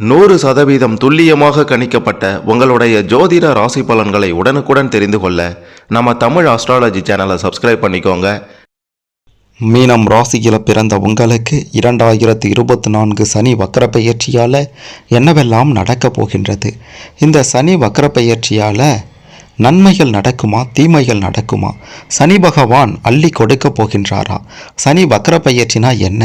100% துல்லியமாக கணிக்கப்பட்ட உங்களுடைய ஜோதிட ராசி பலன்களை உடனுக்குடன் தெரிந்து கொள்ள நம்ம தமிழ் ஆஸ்ட்ராலஜி சேனலை சப்ஸ்கிரைப் பண்ணிக்கோங்க. மீனம் ராசியில் பிறந்த உங்களுக்கு 2024 சனி வக்கர பெயர்ச்சியால் என்னவெல்லாம் நடக்கப் போகின்றது? இந்த சனி வக்கர பெயர்ச்சியால் நன்மைகள் நடக்குமா, தீமைகள் நடக்குமா? சனி பகவான் அள்ளி கொடுக்க போகின்றாரா? சனி வக்கர பெயர்ச்சினா என்ன?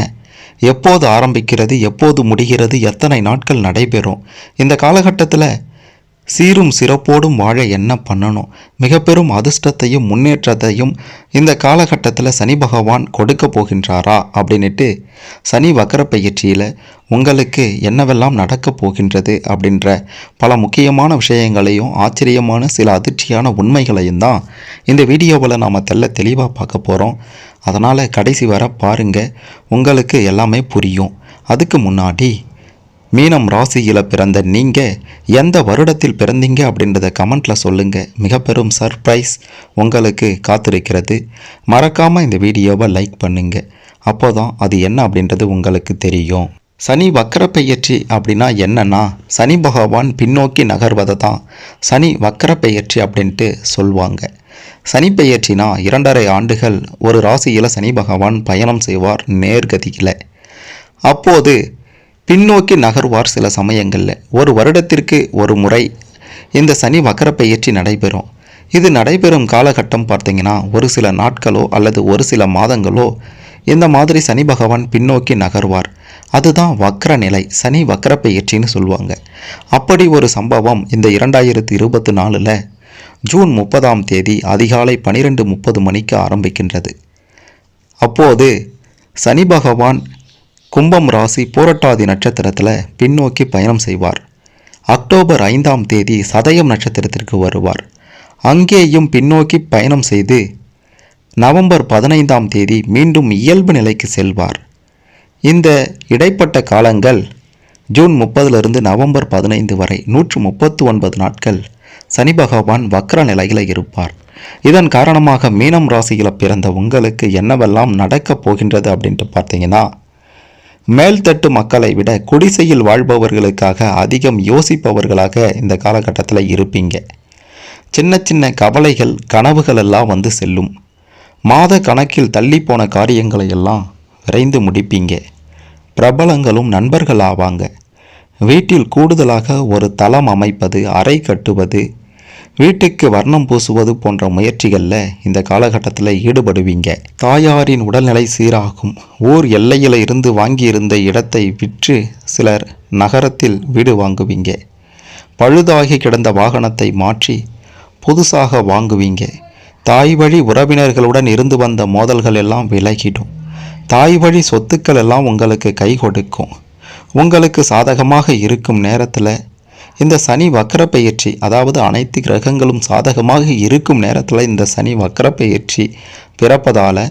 எப்போது ஆரம்பிக்கிறது, எப்போது முடிகிறது, எத்தனை நாட்கள் நடைபெறும்? இந்த காலகட்டத்தில் சீரும் சிறப்போடும் வாழ என்ன பண்ணணும்? மிக பெரும் அதிர்ஷ்டத்தையும் முன்னேற்றத்தையும் இந்த காலகட்டத்தில் சனி பகவான் கொடுக்க போகின்றாரா அப்படின்ட்டு சனி வக்கர பயிற்சியில் உங்களுக்கு என்னவெல்லாம் நடக்கப் போகின்றது அப்படின்ற பல முக்கியமான விஷயங்களையும் ஆச்சரியமான சில அதிர்ச்சியான உண்மைகளையும் தான் இந்த வீடியோவில் நாம் தெளிவாக பார்க்க போகிறோம். அதனால் கடைசி வர பாருங்கள், உங்களுக்கு எல்லாமே புரியும். அதுக்கு முன்னாடி மீனம் ராசியில் பிறந்த நீங்கள் எந்த வருடத்தில் பிறந்தீங்க அப்படின்றத கமெண்ட்டில் சொல்லுங்கள். மிக பெரும் சர்ப்ரைஸ் உங்களுக்கு காத்திருக்கிறது. மறக்காமல் இந்த வீடியோவை லைக் பண்ணுங்கள். அப்போ தான் அது என்ன அப்படின்றது உங்களுக்கு தெரியும். சனி வக்கர பெயர்ச்சி அப்படின்னா என்னன்னா, சனி பகவான் பின்னோக்கி நகர்வதை தான் சனி வக்கர பெயர்ச்சி அப்படின்ட்டு சொல்லுவாங்க. சனி பெயர்ச்சினா 2.5 ஆண்டுகள் ஒரு ராசியில் சனி பகவான் பயணம் செய்வார் நேர்கதியில். அப்போது பின்னோக்கி நகர்வார். சில சமயங்களில் ஒரு வருடத்திற்கு ஒரு முறை இந்த சனி வக்கர பெயர்ச்சி நடைபெறும். இது நடைபெறும் காலகட்டம் பார்த்திங்கன்னா ஒரு சில நாட்களோ அல்லது ஒரு சில மாதங்களோ இந்த மாதிரி சனி பகவான் பின்னோக்கி நகர்வார். அதுதான் வக்கர நிலை, சனி வக்கர பெயர்ச்சின்னு சொல்லுவாங்க. அப்படி ஒரு சம்பவம் இந்த 2024 ஜூன் 30 அதிகாலை 12:30 மணிக்கு ஆரம்பிக்கின்றது. அப்போது சனி பகவான் கும்பம் ராசி பூரட்டாதி நட்சத்திரத்தில் பின்னோக்கி பயணம் செய்வார். அக்டோபர் 5 சதயம் நட்சத்திரத்திற்கு வருவார். அங்கேயும் பின்னோக்கி பயணம் செய்து நவம்பர் 15 மீண்டும் இயல்பு நிலைக்கு செல்வார். இந்த இடைப்பட்ட காலங்கள் ஜூன் 30 நவம்பர் 15 வரை 139 நாட்கள் சனி பகவான் வக்ர நிலையில் இருப்பார். இதன் காரணமாக மீனம் ராசியில் பிறந்த உங்களுக்கு என்னவெல்லாம் நடக்கப் போகின்றது அப்படின்ட்டு பார்த்தீங்கன்னா, மேல்தட்டு மக்களை விட குடிசையில் வாழ்பவர்களுக்காக அதிகம் யோசிப்பவர்களாக இந்த காலகட்டத்தில் இருப்பீங்க. சின்ன சின்ன கவலைகள் கனவுகள் எல்லாம் வந்து செல்லும். மாத கணக்கில் தள்ளி போன காரியங்களை எல்லாம் விரைந்து முடிப்பீங்க. பிரபலங்களும் நண்பர்கள் ஆவாங்க. வீட்டில் கூடுதலாக ஒரு தளம் அமைப்பது, அறை கட்டுவது, வீட்டுக்கு வர்ணம் பூசுவது போன்ற முயற்சிகளில் இந்த காலகட்டத்தில் ஈடுபடுவீங்க. தாயாரின் உடல்நிலை சீராகும். ஊர் எல்லையில் இருந்து வாங்கியிருந்த இடத்தை விற்று சிலர் நகரத்தில் வீடு வாங்குவீங்க. பழுதாகி கிடந்த வாகனத்தை மாற்றி புதுசாக வாங்குவீங்க. தாய் வழி உறவினர்களுடன் இருந்து வந்த மோதல்கள் எல்லாம் விலகிடும். தாய் வழி சொத்துக்கள் எல்லாம் உங்களுக்கு கை கொடுக்கும். உங்களுக்கு சாதகமாக இருக்கும் நேரத்தில் இந்த சனி வக்கர பெயர்ச்சி, அதாவது அனைத்து கிரகங்களும் சாதகமாக இருக்கும் நேரத்தில் இந்த சனி வக்கர பெயர்ச்சி பிறப்பதால்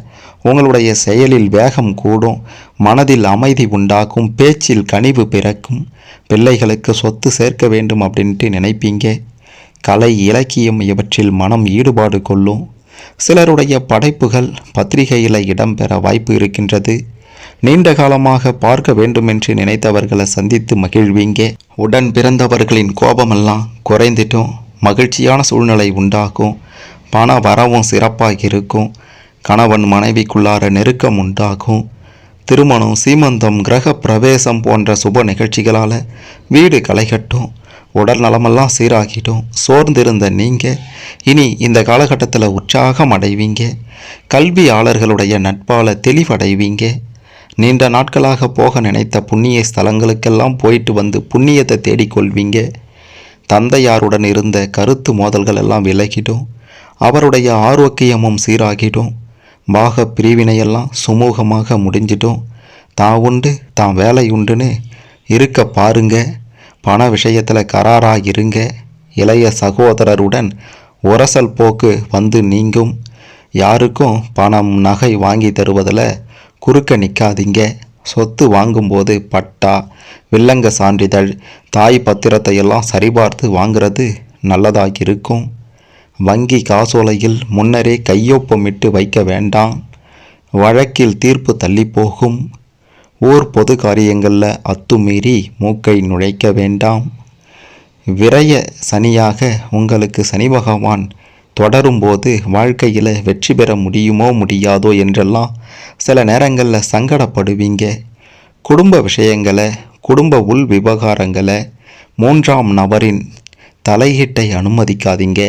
உங்களுடைய செயலில் வேகம் கூடும், மனதில் அமைதி உண்டாகும், பேச்சில் கனிவு பிறக்கும், பிள்ளைகளுக்கு சொத்து சேர்க்க வேண்டும் அப்படின்ட்டு நினைப்பீங்க. கலை இலக்கியம் இவற்றில் மனம் ஈடுபாடு கொள்ளும். சிலருடைய படைப்புகள் பத்திரிகையில் இடம்பெற வாய்ப்பு இருக்கின்றது. நீண்ட காலமாக பார்க்க வேண்டுமென்று நினைத்தவர்களை சந்தித்து மகிழ்வீங்க. உடன் பிறந்தவர்களின் கோபமெல்லாம் குறைந்துட்டும் மகிழ்ச்சியான சூழ்நிலை உண்டாகும். பண வரவும் சிறப்பாக இருக்கும். கணவன் மனைவிக்குள்ளார நெருக்கம் உண்டாகும். திருமணம், சீமந்தம், கிரக பிரவேசம் போன்ற சுப நிகழ்ச்சிகளால் வீடு களைகட்டும். உடல் நலமெல்லாம் சீராகிடும். சோர்ந்திருந்த நீங்கள் இனி இந்த காலகட்டத்தில் உற்சாகம் அடைவீங்க. கல்வியாளர்களுடைய நட்பால் தெளிவடைவீங்க. நீண்ட நாட்களாக போக நினைத்த புண்ணிய ஸ்தலங்களுக்கெல்லாம் போயிட்டு வந்து புண்ணியத்தை தேடிக்கொள்வீங்க. தந்தையாருடன் இருந்த கருத்து மோதல்கள் எல்லாம் விலகிடும். அவருடைய ஆரோக்கியமும் சீராகிடும். பாக பிரிவினையெல்லாம் சுமூகமாக முடிஞ்சிடும். தான் உண்டு தான் வேலை உண்டுன்னு இருக்க பாருங்க. பண விஷயத்தில் கராராக இருங்க. இளைய சகோதரருடன் உரசல் போக்கு வந்து நீங்கும். யாருக்கும் பணம் நகை வாங்கி தருவதில் குறுக்க நிற்காதீங்க. சொத்து வாங்கும்போது பட்டா, வில்லங்க சான்றிதழ், தாய் பத்திரத்தை எல்லாம் சரிபார்த்து வாங்கிறது நல்லதாக இருக்கும். வங்கி காசோலையில் முன்னரே கையொப்பமிட்டு வைக்க வேண்டாம். வழக்கில் தீர்ப்பு தள்ளி போகும். ஊர் பொது காரியங்களில் அத்துமீறி மூக்கை நுழைக்க வேண்டாம். விரய சனியாக உங்களுக்கு சனி பகவான் தொடரும்போது வாழ்க்கையில் வெற்றி பெற முடியுமோ முடியாதோ என்றெல்லாம் சில நேரங்களில் சங்கடப்படுவீங்க. குடும்ப விஷயங்களை, குடும்ப உள் விவகாரங்களை மூன்றாம் நபரின் தலையீட்டை அனுமதிக்காதீங்க.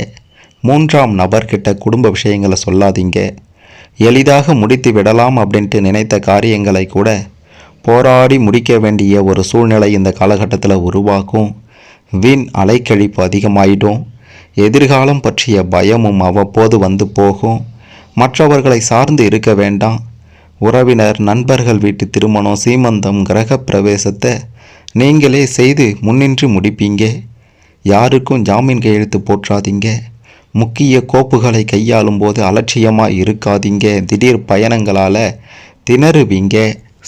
மூன்றாம் நபர்கிட்ட குடும்ப விஷயங்களை சொல்லாதீங்க. எளிதாக முடித்து விடலாம் அப்படின்ட்டு நினைத்த காரியங்களை கூட போராடி முடிக்க வேண்டிய ஒரு சூழ்நிலை இந்த காலகட்டத்தில் உருவாக்கும். வீண் அலைக்கழிப்பு அதிகமாயிடும். எதிர்காலம் பற்றிய பயமும் அவ்வப்போது வந்து போகும். மற்றவர்களை சார்ந்து இருக்க வேண்டாம். உறவினர், நண்பர்கள் வீட்டு திருமணம், சீமந்தம், கிரக பிரவேசத்தை நீங்களே செய்து முன்னின்று முடிப்பீங்க. யாருக்கும் ஜாமீன் கையெழுத்து போற்றாதீங்க. முக்கிய கோப்புகளை கையாளும் போது அலட்சியமாக இருக்காதீங்க. திடீர் பயணங்களால் திணறுவீங்க.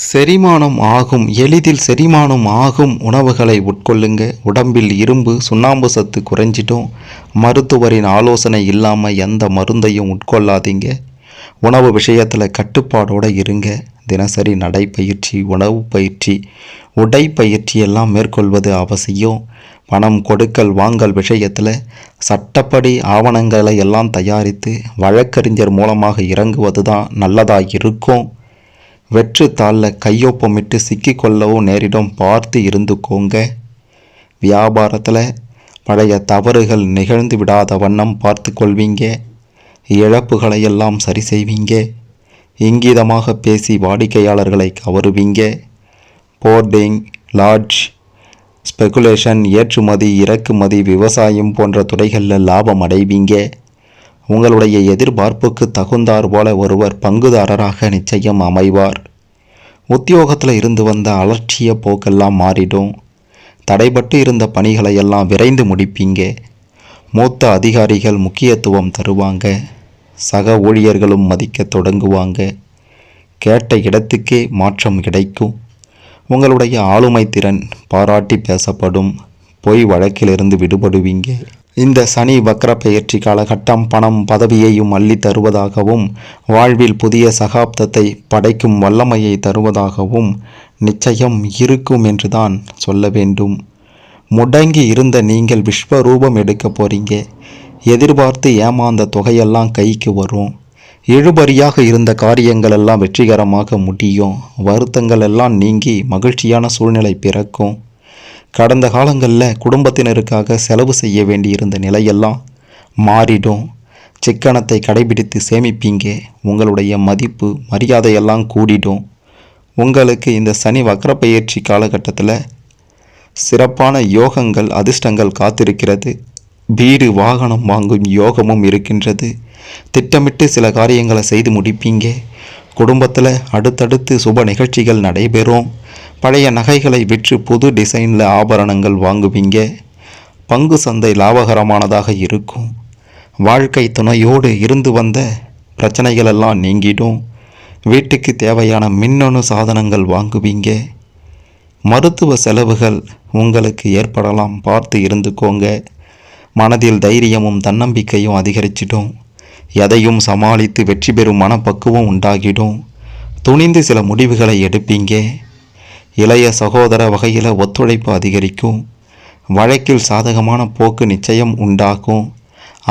செரிமானம் ஆகும், எளிதில் செரிமானம் ஆகும் உணவுகளை உட்கொள்ளுங்க. உடம்பில் இரும்பு, சுண்ணாம்பு சத்து குறைஞ்சிடும். மருத்துவரின் ஆலோசனை இல்லாமல் எந்த மருந்தையும் உட்கொள்ளாதீங்க. உணவு விஷயத்தில் கட்டுப்பாடோடு இருங்க. தினசரி நடைப்பயிற்சி, உணவு பயிற்சி, உடைப்பயிற்சி எல்லாம் மேற்கொள்வது அவசியம். பணம் கொடுக்கல் வாங்கல் விஷயத்தில் சட்டப்படி ஆவணங்களை எல்லாம் தயாரித்து வழக்கறிஞர் மூலமாக இறங்குவது தான் நல்லதாக இருக்கும். வெற்று தாளில் கையொப்பமிட்டு சிக்கிக்கொள்ளவும் நேரிடம், பார்த்து இருந்துக்கோங்க. வியாபாரத்தில் பழைய தவறுகள் நிகழ்ந்து விடாத வண்ணம் பார்த்து கொள்வீங்க. இழப்புகளை எல்லாம் சரி செய்வீங்க. இங்கீதமாக பேசி வாடிக்கையாளர்களை கவருவீங்க. போர்டிங், லாட்ஜ், ஸ்பெகுலேஷன், ஏற்றுமதி, இறக்குமதி, விவசாயம் போன்ற துறைகளில் லாபம் அடைவீங்க. உங்களுடைய எதிர்பார்ப்புக்கு தகுந்தார் போல ஒருவர் பங்குதாரராக நிச்சயம் அமைவார். உத்தியோகத்தில் இருந்து வந்த அலட்சிய போக்கெல்லாம் மாறிடும். தடைபட்டு இருந்த பணிகளை எல்லாம் விரைந்து முடிப்பீங்க. மூத்த அதிகாரிகள் முக்கியத்துவம் தருவாங்க. சக ஊழியர்களும் மதிக்க தொடங்குவாங்க. கேட்ட இடத்துக்கே மாற்றம் கிடைக்கும். உங்களுடைய ஆளுமை திறன் பாராட்டி பேசப்படும். பொய் வழக்கிலிருந்து விடுபடுவீங்க. இந்த சனி வக்ர பெயர்ச்சி காலகட்டம் பணம், பதவியையும் அள்ளி தருவதாகவும் வாழ்வில் புதிய சகாப்தத்தை படைக்கும் வல்லமையை தருவதாகவும் நிச்சயம் இருக்கும் என்று தான் சொல்ல வேண்டும். முடங்கி இருந்த நீங்கள் விஸ்வரூபம் எடுக்க போறீங்க. எதிர்பார்த்து ஏமாந்த தொகையெல்லாம் கைக்கு வரும். இழுபறியாக இருந்த காரியங்கள் எல்லாம் வெற்றிகரமாக முடியும். வருத்தங்கள் எல்லாம் நீங்கி மகிழ்ச்சியான சூழ்நிலை பிறக்கும். கடந்த காலங்களில் குடும்பத்தினருக்காக செலவு செய்ய வேண்டியிருந்த நிலையெல்லாம் மாறிடும். சிக்கனத்தை கடைபிடித்து சேமிப்பீங்க. உங்களுடைய மதிப்பு, மரியாதையெல்லாம் கூடிடும். உங்களுக்கு இந்த சனி வக்ர பெயர்ச்சி காலகட்டத்தில் சிறப்பான யோகங்கள், அதிர்ஷ்டங்கள் காத்திருக்கிறது. வீடு, வாகனம் வாங்கும் யோகமும் இருக்கின்றது. திட்டமிட்டு சில காரியங்களை செய்து முடிப்பீங்க. குடும்பத்தில் அடுத்தடுத்து சுப நிகழ்ச்சிகள் நடைபெறும். பழைய நகைகளை விற்று புது டிசைனில் ஆபரணங்கள் வாங்குவீங்க. பங்கு சந்தை லாபகரமானதாக இருக்கும். வாழ்க்கை துணையோடு இருந்து வந்த பிரச்சனைகளெல்லாம் நீங்கிடும். வீட்டுக்கு தேவையான மின்னணு சாதனங்கள் வாங்குவீங்க. மருத்துவ செலவுகள் உங்களுக்கு ஏற்படலாம், பார்த்து இருந்துக்கோங்க. மனதில் தைரியமும் தன்னம்பிக்கையும் அதிகரிச்சிடும். எதையும் சமாளித்து வெற்றி பெறும் மனப்பக்குவம் உண்டாகிடும். துணிந்து சில முடிவுகளை எடுப்பீங்க. இளைய சகோதர வகையில் ஒத்துழைப்பு அதிகரிக்கும். வழக்கில் சாதகமான போக்கு நிச்சயம் உண்டாகும்.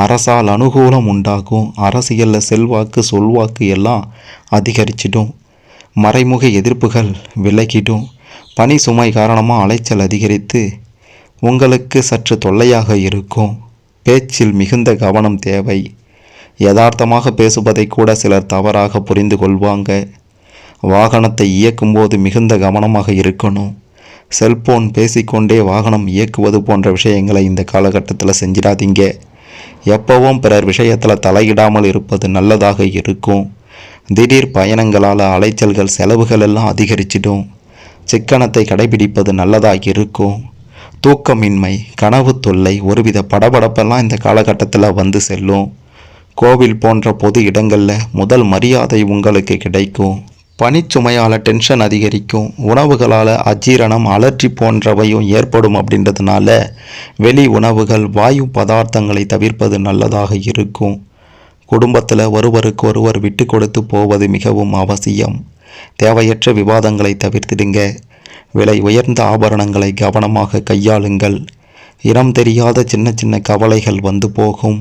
அரசால் அனுகூலம் உண்டாகும். அரசியலில் செல்வாக்கு, சொல்வாக்கு எல்லாம் அதிகரிச்சிடும். மறைமுக எதிர்ப்புகள் விலகிடும். பணி சுமை காரணமாக அலைச்சல் அதிகரித்து உங்களுக்கு சற்று தொல்லையாக இருக்கும். பேச்சில் மிகுந்த கவனம் தேவை. யதார்த்தமாக பேசுவதை கூட சிலர் தவறாக புரிந்து கொள்வாங்க. வாகனத்தை இயக்கும்போது மிகுந்த கவனமாக இருக்கணும். செல்போன் பேசிக்கொண்டே வாகனம் இயக்குவது போன்ற விஷயங்களை இந்த காலகட்டத்தில் செஞ்சிடாதீங்க. எப்பவும் பிறர் விஷயத்தில் தலையிடாமல் இருப்பது நல்லதாக இருக்கும். திடீர் பயணங்களால் அலைச்சல்கள், செலவுகள் எல்லாம் அதிகரிச்சிடும். சிக்கனத்தை கடைபிடிப்பது நல்லதாக இருக்கும். தூக்கமின்மை, கனவு தொல்லை, ஒருவித படபடப்பெல்லாம் இந்த காலகட்டத்தில் வந்து செல்லும். கோவில் போன்ற பொது இடங்களில் முதல் மரியாதை உங்களுக்கு கிடைக்கும். பணிச்சுமையால் டென்ஷன் அதிகரிக்கும். உணவுகளால் அஜீரணம், அலர்ஜி போன்றவையும் ஏற்படும். அப்படின்றதுனால வெளி உணவுகள், வாயு பதார்த்தங்களை தவிர்ப்பது நல்லதாக இருக்கும். குடும்பத்தில் ஒருவருக்கு ஒருவர் விட்டு கொடுத்து போவது மிகவும் அவசியம். தேவையற்ற விவாதங்களை தவிர்த்திடுங்க. விலை உயர்ந்த ஆபரணங்களை கவனமாக கையாளுங்கள். இனம் தெரியாத சின்ன சின்ன கவலைகள் வந்து போகும்.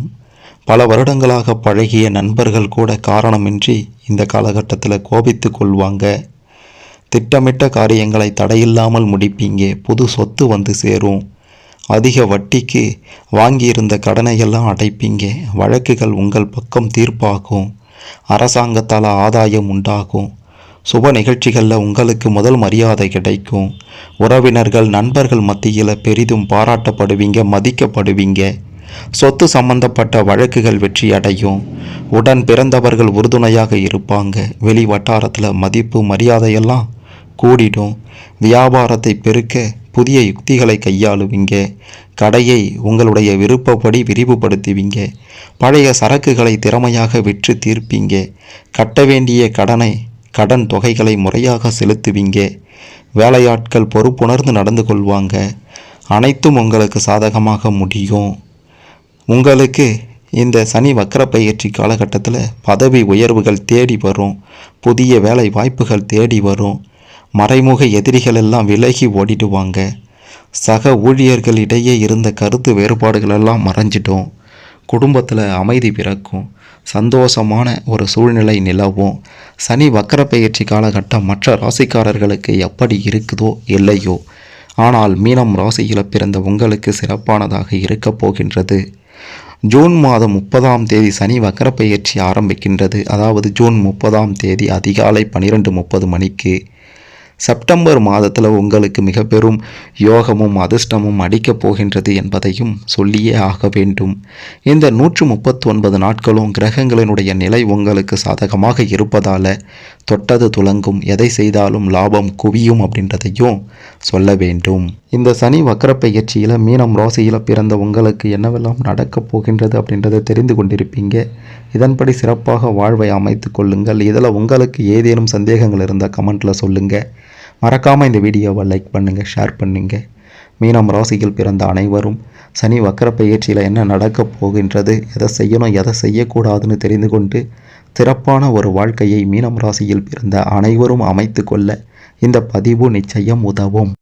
பல வருடங்களாக பழகிய நண்பர்கள் கூட காரணமின்றி இந்த காலகட்டத்தில் கோபித்து கொள்வாங்க. திட்டமிட்ட காரியங்களை தடையில்லாமல் முடிப்பீங்க. புது சொத்து வந்து சேரும். அதிக வட்டிக்கு வாங்கியிருந்த கடனையெல்லாம் அடைப்பீங்க. வழக்குகள் உங்கள் பக்கம் தீர்ப்பாகும். அரசாங்கத்தால் ஆதாயம் உண்டாகும். சுப நிகழ்ச்சிகளில் உங்களுக்கு முதல் மரியாதை கிடைக்கும். உறவினர்கள் நண்பர்கள் மத்தியில் பெரிதும் பாராட்டப்படுவீங்க, மதிக்கப்படுவீங்க. சொத்து சம்பந்தப்பட்ட வழக்குகள் வெற்றி அடையும். உடன் பிறந்தவர்கள் உறுதுணையாக இருப்பாங்க. வெளி வட்டாரத்தில் மதிப்பு மரியாதையெல்லாம் கூடிடும். வியாபாரத்தை பெருக்க புதிய யுக்திகளை கையாளுவீங்க. கடையை உங்களுடைய விருப்பப்படி விரிவுபடுத்துவீங்க. பழைய சரக்குகளை திறமையாக விற்று தீர்ப்பீங்க. கட்ட வேண்டிய கடன் தொகைகளை முறையாக செலுத்துவீங்க. வேலையாட்கள் பொறுப்புணர்ந்து நடந்து கொள்வாங்க. அனைத்தும் உங்களுக்கு சாதகமாக முடியும். உங்களுக்கு இந்த சனி வக்கர பயிற்சி காலகட்டத்தில் பதவி உயர்வுகள் தேடி வரும். புதிய வேலை வாய்ப்புகள் தேடி வரும். மறைமுக எதிரிகள் எல்லாம் விலகி ஓடிடுவாங்க. சக ஊழியர்களிடையே இருந்த கருத்து வேறுபாடுகள் எல்லாம் மறைஞ்சிடும். குடும்பத்தில் அமைதி பிறக்கும். சந்தோஷமான ஒரு சூழ்நிலை நிலவும். சனி வக்கர பயிற்சி காலகட்டம் மற்ற ராசிக்காரர்களுக்கு எப்படி இருக்குதோ இல்லையோ, ஆனால் மீனம் ராசியில் பிறந்த உங்களுக்கு சிறப்பானதாக இருக்கப் போகின்றது. ஜூன் மாதம் 30ஆம் தேதி சனி வக்கர பயிற்சி ஆரம்பிக்கின்றது. அதாவது ஜூன் 30ஆம் தேதி அதிகாலை 12:30 மணிக்கு. செப்டம்பர் மாதத்தில் உங்களுக்கு மிக பெரும் யோகமும் அதிர்ஷ்டமும் அடிக்கப் போகின்றது என்பதையும் சொல்லியே ஆக வேண்டும். இந்த 139 நாட்களும் கிரகங்களினுடைய நிலை உங்களுக்கு சாதகமாக இருப்பதால் தொட்டது துலங்கும். எதை செய்தாலும் லாபம் குவியும் அப்படின்றதையும் சொல்ல வேண்டும். இந்த சனி வக்கர பயிற்சியில் மீனம் ராசியில் பிறந்த உங்களுக்கு என்னவெல்லாம் நடக்கப் போகின்றது அப்படின்றத தெரிந்து கொண்டிருப்பீங்க. இதன்படி சிறப்பாக வாழ்வை அமைத்து கொள்ளுங்கள். இதில் உங்களுக்கு ஏதேனும் சந்தேகங்கள் இருந்தால் கமெண்ட்டில் சொல்லுங்கள். மறக்காமல் இந்த வீடியோவை லைக் பண்ணுங்கள், ஷேர் பண்ணுங்கள். மீனம் ராசியில் பிறந்த அனைவரும் சனி வக்கர பயிற்சியில் என்ன நடக்கப் போகின்றது, எதை செய்யணும் எதை செய்யக்கூடாதுன்னு தெரிந்து கொண்டு சிறப்பான ஒரு வாழ்க்கையை மீனம் ராசியில் பிறந்த அனைவரும் அமைத்து கொள்ள இந்த பதிவு நிச்சயம் உதவும்.